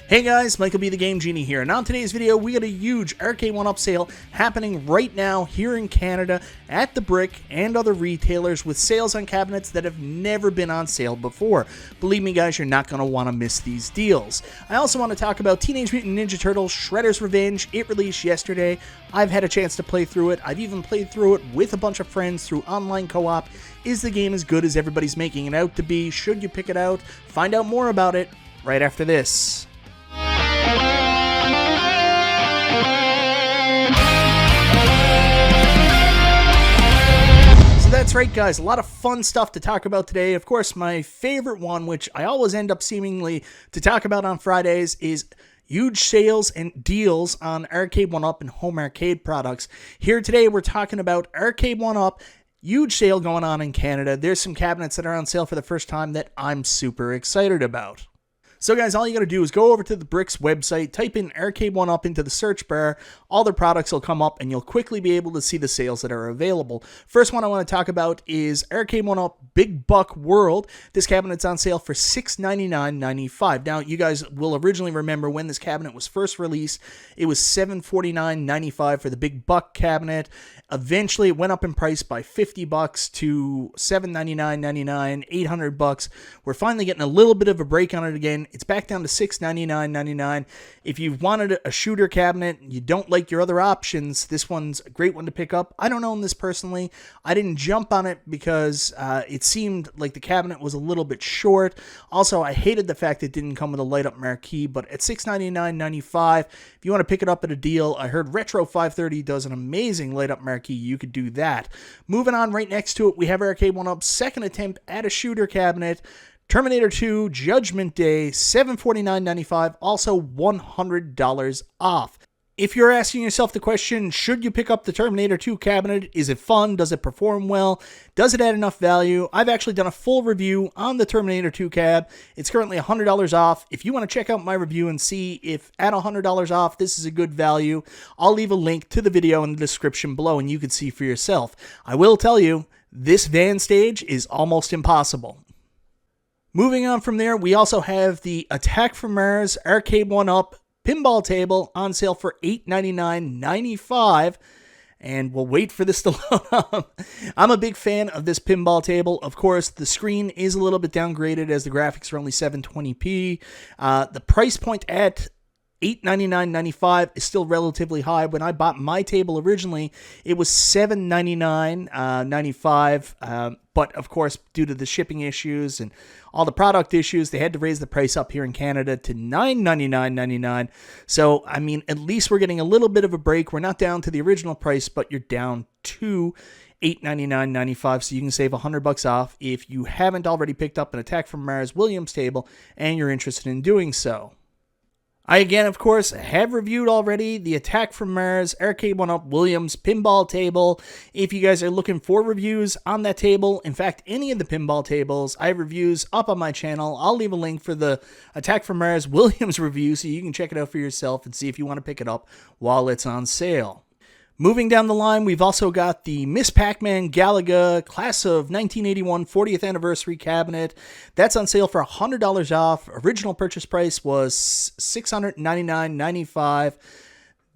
Hey guys, MichaelBtheGameGenie here, and on today's video we got a huge Arcade1Up sale happening right now here in Canada at the Brick and other retailers with sales on cabinets that have never been on sale before. Believe me guys, you're not going to want to miss these deals. I also want to talk about Teenage Mutant Ninja Turtles Shredder's Revenge. It released yesterday. I've had a chance to play through it. I've even played through it with a bunch of friends through online co-op. Is the game as good as everybody's making it out to be? Should you pick it out? Find out more about it right after this. So that's right guys, a lot of fun stuff to talk about today. Of course, my favorite one, which I always end up seemingly to talk about on Fridays, is huge sales and deals on Arcade1Up and home arcade products. Here today we're talking about Arcade1Up. Huge sale going on in Canada. There's some cabinets that are on sale for the first time that I'm super excited about. So guys, all you got to do is go over to the Bricks website, type in Arcade1Up into the search bar, all the products will come up, and you'll quickly be able to see the sales that are available. First one I want to talk about is Arcade1Up Big Buck World. This cabinet's on sale for $699.95. Now, you guys will originally remember when this cabinet was first released, it was $749.95 for the Big Buck cabinet. Eventually, it went up in price by $50 to $799.99, $800. We're finally getting a little bit of a break on it again. It's back down to $699.99. If you've wanted a shooter cabinet, you don't like your other options, this one's a great one to pick up. I don't own this personally. I didn't jump on it because it seemed like the cabinet was a little bit short. Also, I hated the fact it didn't come with a light-up marquee, but at $699.95, if you want to pick it up at a deal, I heard Retro 530 does an amazing light-up marquee. You could do that. Moving on, right next to it, we have Arcade1Up's second attempt at a shooter cabinet. Terminator 2 Judgment Day, $749.95, also $100 off. If you're asking yourself the question, should you pick up the Terminator 2 cabinet? Is it fun? Does it perform well? Does it add enough value? I've actually done a full review on the Terminator 2 cab. It's currently $100 off. If you want to check out my review and see if at $100 off this is a good value, I'll leave a link to the video in the description below and you can see for yourself. I will tell you, this van stage is almost impossible. Moving on from there, we also have the Attack from Mars Arcade1Up pinball table on sale for $899.95. And we'll wait for this to load up. I'm a big fan of this pinball table. Of course, the screen is a little bit downgraded as the graphics are only 720p. The price point at $899.95 is still relatively high. When I bought my table originally, it was $799.95. But of course, due to the shipping issues and all the product issues, they had to raise the price up here in Canada to $999.99. So, I mean, at least we're getting a little bit of a break. We're not down to the original price, but you're down to $899.95, so you can save $100 off if you haven't already picked up an Attack from Mars Williams table and you're interested in doing so. I, again, of course, have reviewed already the Attack from Mars Arcade1Up Williams pinball table. If you guys are looking for reviews on that table, in fact, any of the pinball tables, I have reviews up on my channel. I'll leave a link for the Attack from Mars Williams review so you can check it out for yourself and see if you want to pick it up while it's on sale. Moving down the line, we've also got the Miss PacMan Galaga Class of 1981 40th Anniversary Cabinet. That's on sale for $100 off. Original purchase price was $699.95.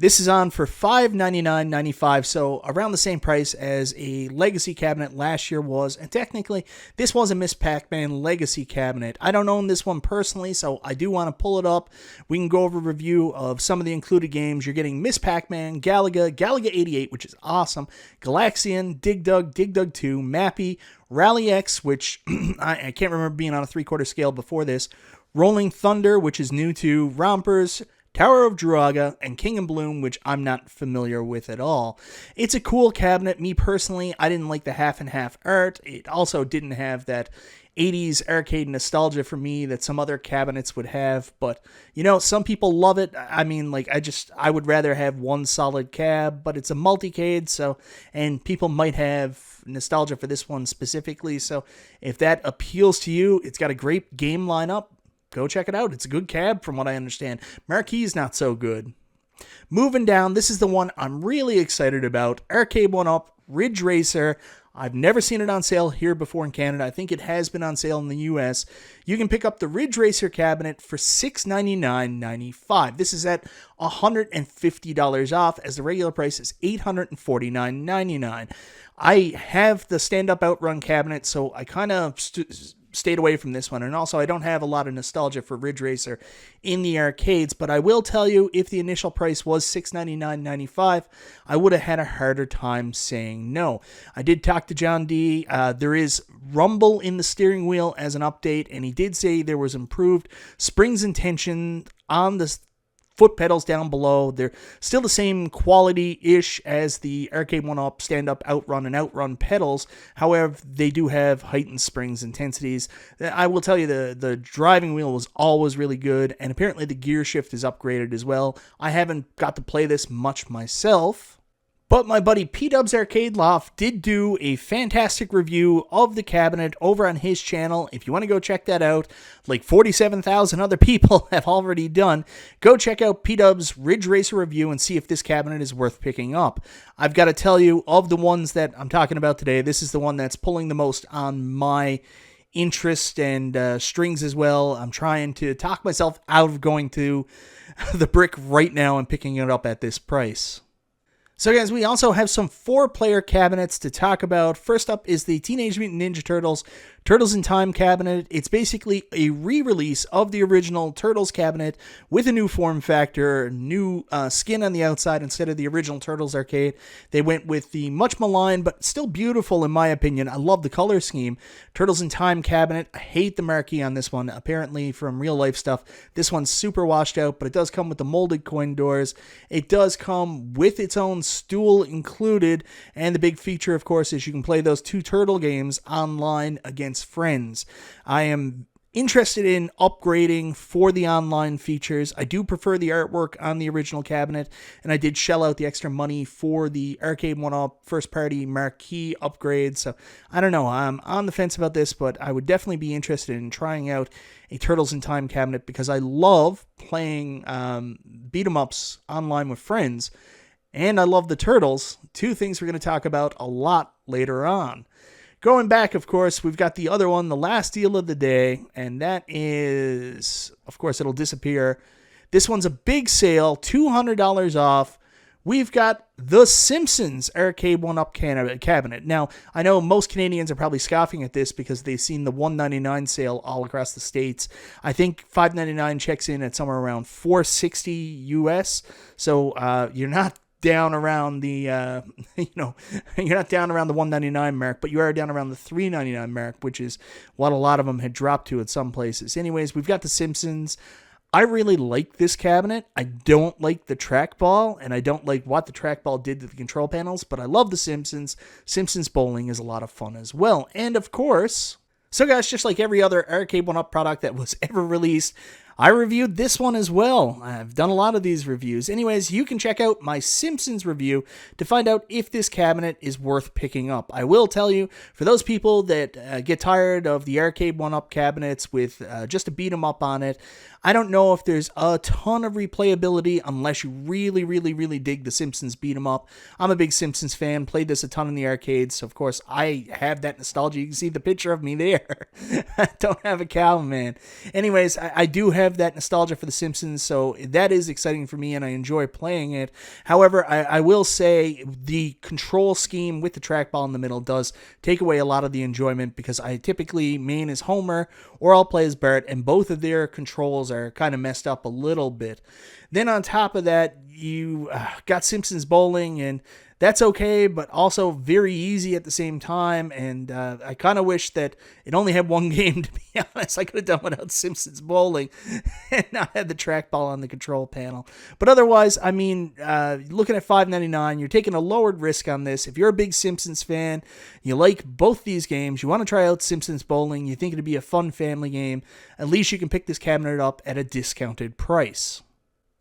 This is on for $599.95, so around the same price as a Legacy cabinet last year was. And technically, this was a Miss Pac-Man Legacy cabinet. I don't own this one personally, so I do want to pull it up. We can go over a review of some of the included games. You're getting Miss Pac-Man, Galaga, Galaga 88, which is awesome, Galaxian, Dig Dug 2, Mappy, Rally X, which I can't remember being on a 3/4 scale before this, Rolling Thunder, which is new to Rompers, Tower of Druaga, and King and Bloom, which I'm not familiar with at all. It's a cool cabinet. Me personally, I didn't like the half and half art. It also didn't have that 80s arcade nostalgia for me that some other cabinets would have, but you know, some people love it. I mean, like, I would rather have one solid cab, but it's a multicade, so, and people might have nostalgia for this one specifically, so if that appeals to you, it's got a great game lineup. Go check it out. It's a good cab from what I understand. Marquee's not so good. Moving down, this is the one I'm really excited about. Arcade1Up Ridge Racer I've never seen it on sale here before in Canada. I think it has been on sale in the US. You can pick up the Ridge Racer cabinet for $699.95. This is at $150 off, as the regular price is $849.99. I have the stand-up Outrun cabinet, so I kind of stayed away from this one. And also, I don't have a lot of nostalgia for Ridge Racer in the arcades, but I will tell you, if the initial price was $699.95, I would have had a harder time saying no. I did talk to John D. There is rumble in the steering wheel as an update, and he did say there was improved springs and tension on the foot pedals down below. They're still the same quality-ish as the Arcade1Up stand-up Outrun and Outrun pedals. However, they do have heightened springs intensities. I will tell you, the driving wheel was always really good, and apparently the gear shift is upgraded as well. I haven't got to play this much myself, but my buddy P-Dub's Arcade Loft did do a fantastic review of the cabinet over on his channel. If you want to go check that out, like 47,000 other people have already done, go check out P-Dub's Ridge Racer review and see if this cabinet is worth picking up. I've got to tell you, of the ones that I'm talking about today, this is the one that's pulling the most on my interest and strings as well. I'm trying to talk myself out of going to the Brick right now and picking it up at this price. So guys, we also have some 4-player cabinets to talk about. First up is the Teenage Mutant Ninja Turtles Turtles in Time cabinet. It's basically a re-release of the original Turtles cabinet with a new form factor, new skin on the outside instead of the original Turtles arcade. They went with the much maligned but still beautiful, in my opinion, I love the color scheme, Turtles in Time cabinet. I hate the marquee on this one. Apparently from real life stuff, this one's super washed out, but it does come with the molded coin doors. It does come with its own stool included, and the big feature, of course, is you can play those 2 turtle games online against friends. I am interested in upgrading for the online features. I do prefer the artwork on the original cabinet, and I did shell out the extra money for the Arcade1Up first party marquee upgrade. So I don't know, I'm on the fence about this, but I would definitely be interested in trying out a Turtles in Time cabinet because I love playing beat 'em ups online with friends. And I love the Turtles, 2 things we're going to talk about a lot later on. Going back, of course, we've got the other one, the last deal of the day, and that is, of course, it'll disappear. This one's a big sale, $200 off. We've got the Simpsons Arcade1Up cabinet. Now, I know most Canadians are probably scoffing at this because they've seen the $199 sale all across the States. I think $599 checks in at somewhere around $460 US, so you're not down around the you're not down around the $199 mark, but you are down around the $399 mark, which is what a lot of them had dropped to at some places. Anyways, we've got the Simpsons. I really like this cabinet. I don't like the trackball, and I don't like what the trackball did to the control panels, but I love the Simpsons. Simpsons Bowling is a lot of fun as well. And of course, so guys, just like every other Arcade1Up product that was ever released, I reviewed this one as well. I've done a lot of these reviews. Anyways, you can check out my Simpsons review to find out if this cabinet is worth picking up. I will tell you, for those people that get tired of the Arcade1Up cabinets with just a beat 'em up on it, I don't know if there's a ton of replayability unless you really, really, really dig the Simpsons beat 'em up. I'm a big Simpsons fan, played this a ton in the arcades, so of course I have that nostalgia. You can see the picture of me there. I don't have a cow, man. Anyways, I do have that nostalgia for the Simpsons, so that is exciting for me and I enjoy playing it. However, I will say the control scheme with the trackball in the middle does take away a lot of the enjoyment because I typically main as Homer or I'll play as Bart, and both of their controls are kind of messed up a little bit. Then on top of that, you got Simpsons Bowling, and that's okay, but also very easy at the same time, and I kind of wish that it only had one game, to be honest. I could have done without Simpsons Bowling and not had the trackball on the control panel. But otherwise, I mean, looking at $5.99, you're taking a lowered risk on this. If you're a big Simpsons fan, you like both these games, you want to try out Simpsons Bowling, you think it'd be a fun family game, at least you can pick this cabinet up at a discounted price.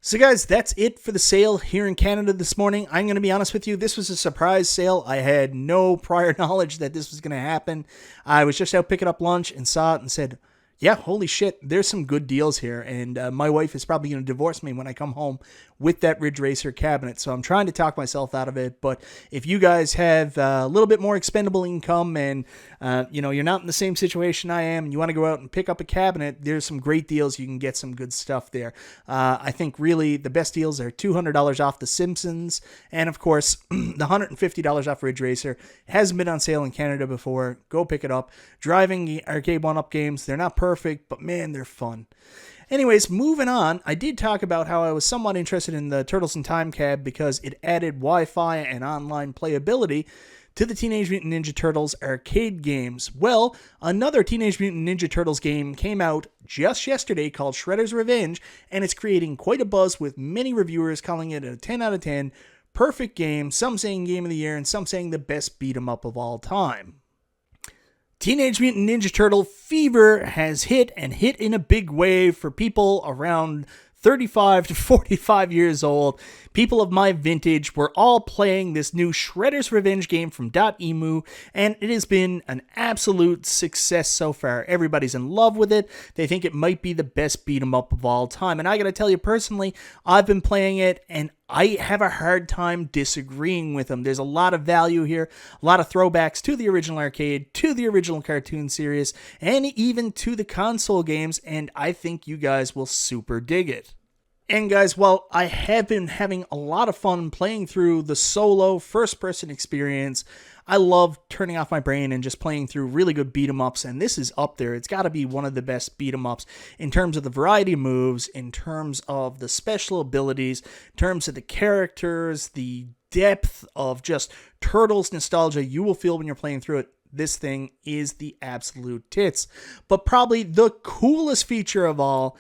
So guys, that's it for the sale here in Canada this morning. I'm going to be honest with you, this was a surprise sale. I had no prior knowledge that this was going to happen. I was just out picking up lunch and saw it and said, Yeah, holy shit, there's some good deals here, and my wife is probably going to divorce me when I come home with that Ridge Racer cabinet, so I'm trying to talk myself out of it. But if you guys have a little bit more expendable income and you're not in the same situation I am and you want to go out and pick up a cabinet, there's some great deals. You can get some good stuff there. I think really the best deals are $200 off the Simpsons, and of course the $150 off Ridge Racer. Hasn't been on sale in Canada before. Go pick it up. Driving the Arcade1Up games, they're not perfect, but man, they're fun. Anyways, moving on, I did talk about how I was somewhat interested in the Turtles in Time Cab because it added Wi-Fi and online playability to the Teenage Mutant Ninja Turtles arcade games. Well, another Teenage Mutant Ninja Turtles game came out just yesterday called Shredder's Revenge, and it's creating quite a buzz with many reviewers calling it a 10 out of 10, perfect game, some saying game of the year, and some saying the best beat-em-up of all time. Teenage Mutant Ninja Turtle fever has hit in a big way for people around 35 to 45 years old. People of my vintage were all playing this new Shredder's Revenge game from .emu, and it has been an absolute success so far. Everybody's in love with it. They think it might be the best beat 'em up of all time. And I gotta tell you personally, I've been playing it, and I have a hard time disagreeing with them. There's a lot of value here, a lot of throwbacks to the original arcade, to the original cartoon series, and even to the console games, and I think you guys will super dig it. And guys, while I have been having a lot of fun playing through the solo first-person experience, I love turning off my brain and just playing through really good beat-em-ups, and this is up there. It's got to be one of the best beat-em-ups in terms of the variety of moves, in terms of the special abilities, in terms of the characters, the depth of just Turtles nostalgia you will feel when you're playing through it. This thing is the absolute tits. But probably the coolest feature of all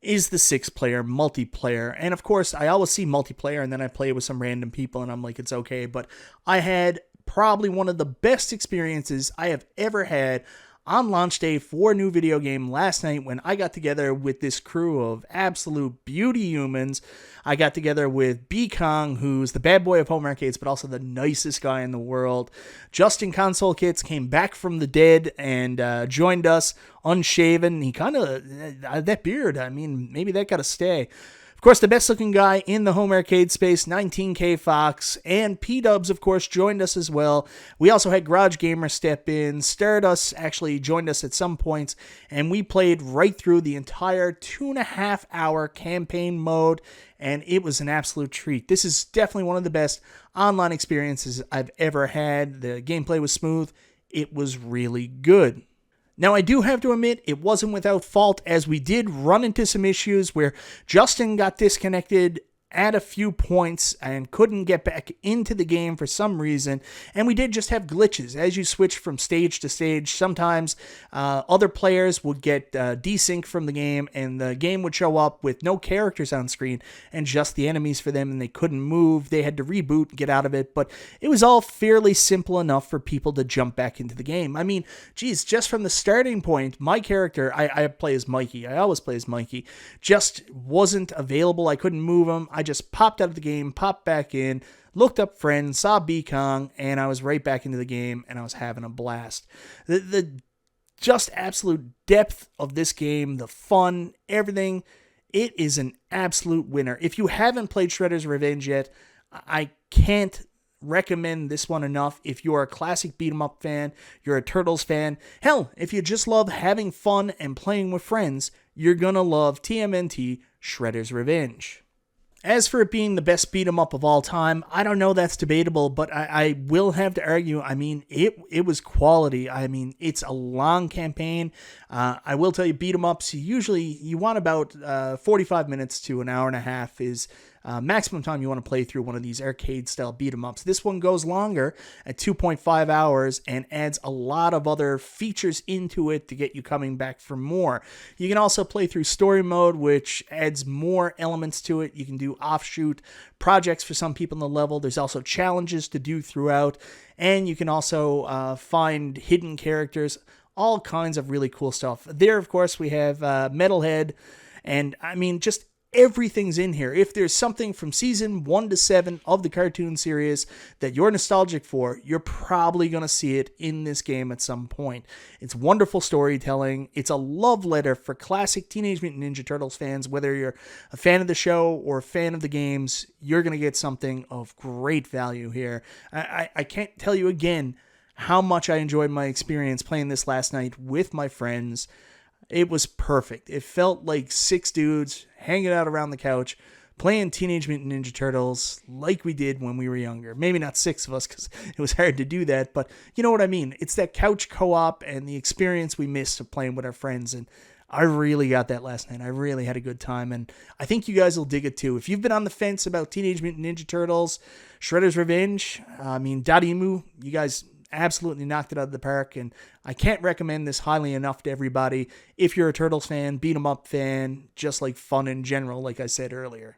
is the 6-player multiplayer. And of course, I always see multiplayer and then I play with some random people and I'm like, it's okay. But I had probably one of the best experiences I have ever had on launch day for a new video game last night when I got together with this crew of absolute beauty humans. I got together with B. Kong, who's the bad boy of home arcades, but also the nicest guy in the world. Justin Console Kits came back from the dead and joined us unshaven. He kind of, that beard, I mean, maybe that got to stay. Of course, the best-looking guy in the home arcade space, 19K Fox, and P-Dubs, of course, joined us as well. We also had Garage Gamer step in. Stardust actually joined us at some points, and we played right through the entire 2.5-hour campaign mode, and it was an absolute treat. This is definitely one of the best online experiences I've ever had. The gameplay was smooth. It was really good. Now, I do have to admit, it wasn't without fault, as we did run into some issues where Justin got disconnected at a few points and couldn't get back into the game for some reason, and we did just have glitches. As you switch from stage to stage, sometimes other players would get desync from the game, and the game would show up with no characters on screen and just the enemies for them, and they couldn't move. They had to reboot and get out of it, but it was all fairly simple enough for people to jump back into the game. I mean, geez, just from the starting point, my character, I play as Mikey, I always play as Mikey, just wasn't available. I couldn't move him. I just popped out of the game, popped back in, looked up friends, saw B-Kong, and I was right back into the game, and I was having a blast. The just absolute depth of this game, the fun, everything, it is an absolute winner. If you haven't played Shredder's Revenge yet, I can't recommend this one enough. If you're a classic beat-em-up fan, you're a Turtles fan, hell, if you just love having fun and playing with friends, you're gonna love TMNT Shredder's Revenge. As for it being the best beat-em-up of all time, I don't know, that's debatable, but I will have to argue, I mean, it was quality. I mean, it's a long campaign. I will tell you, beat-em-ups, usually you want about 45 minutes to an hour and a half is maximum time you want to play through one of these arcade-style beat-em-ups. This one goes longer at 2.5 hours and adds a lot of other features into it to get you coming back for more. You can also play through story mode, which adds more elements to it. You can do offshoot projects for some people in the level. There's also challenges to do throughout, and you can also find hidden characters, all kinds of really cool stuff. There, of course, we have Metalhead, and I mean, just everything's in here. If there's something from season 1 to 7 of the cartoon series that you're nostalgic for, you're probably going to see it in this game at some point. It's wonderful storytelling. It's a love letter for classic Teenage Mutant Ninja Turtles fans. Whether you're a fan of the show or a fan of the games, you're going to get something of great value here. I can't tell you again how much I enjoyed my experience playing this last night with my friends. It was perfect. It felt like 6 dudes hanging out around the couch, playing Teenage Mutant Ninja Turtles like we did when we were younger. Maybe not 6 of us because it was hard to do that, but you know what I mean. It's that couch co-op and the experience we missed of playing with our friends, and I really got that last night. I really had a good time, and I think you guys will dig it too. If you've been on the fence about Teenage Mutant Ninja Turtles, Shredder's Revenge, Dadimu, you guys absolutely knocked it out of the park, and I can't recommend this highly enough to everybody. If you're a Turtles fan, beat 'em up fan, just like fun in general, like I said earlier.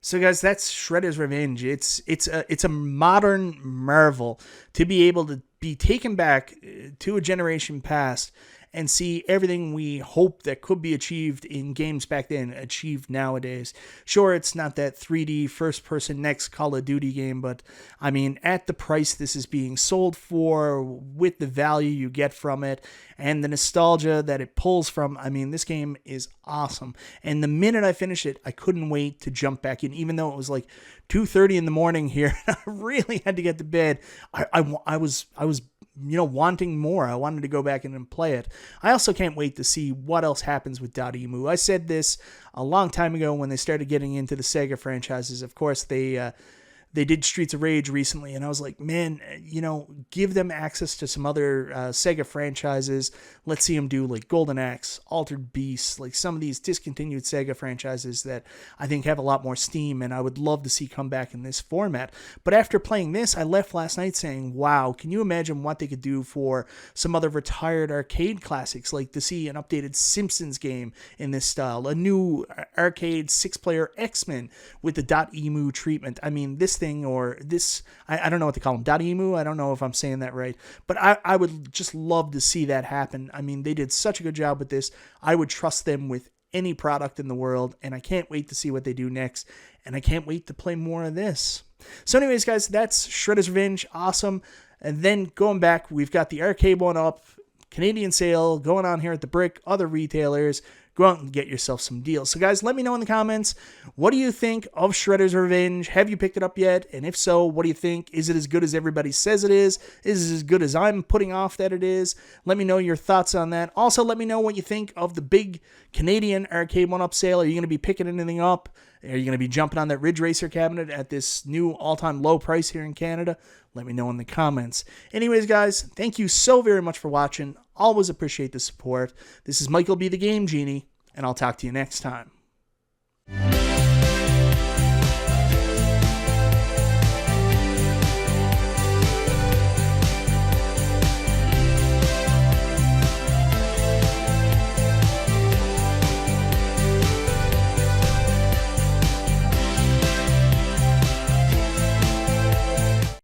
So guys, that's Shredder's Revenge. It's a modern marvel to be able to be taken back to a generation past and see everything we hope that could be achieved in games back then achieved nowadays. Sure, it's not that 3D first-person next Call of Duty game, but I mean, at the price this is being sold for, with the value you get from it, and the nostalgia that it pulls from, I mean, this game is awesome. And the minute I finished it, I couldn't wait to jump back in, even though it was like 2:30 in the morning here. I really had to get to bed. I was wanting more. I wanted to go back in and play it. I also can't wait to see what else happens with Dadimu. I said this a long time ago when they started getting into the Sega franchises. Of course, they did Streets of Rage recently, and I was like, man, give them access to some other Sega franchises. Let's see them do like Golden Axe, Altered Beast, like some of these discontinued Sega franchises that I think have a lot more steam, and I would love to see come back in this format. But after playing this, I left last night saying, wow, can you imagine what they could do for some other retired arcade classics, like to see an updated Simpsons game in this style, a new arcade 6-player X-Men with the .emu treatment. I mean, this thing, or this, I don't know what to call them, .emu, I don't know if I'm saying that right, but I would just love to see that happen. I mean, they did such a good job with this. I would trust them with any product in the world, and I can't wait to see what they do next, and I can't wait to play more of this. So anyways, guys, that's Shredder's Revenge. Awesome. And then going back, we've got the Arcade1Up Canadian sale going on here at the Brick, other retailers. Go out and get yourself some deals. So guys, let me know in the comments, what do you think of Shredder's Revenge? Have you picked it up yet? And if so, what do you think? Is it as good as everybody says it is? Is it as good as I'm putting off that it is? Let me know your thoughts on that. Also, let me know what you think of the big Canadian Arcade1Up sale. Are you going to be picking anything up? Are you going to be jumping on that Ridge Racer cabinet at this new all-time low price here in Canada? Let me know in the comments. Anyways, guys, thank you so very much for watching. Always appreciate the support. This is Michael B. the Game Genie, and I'll talk to you next time.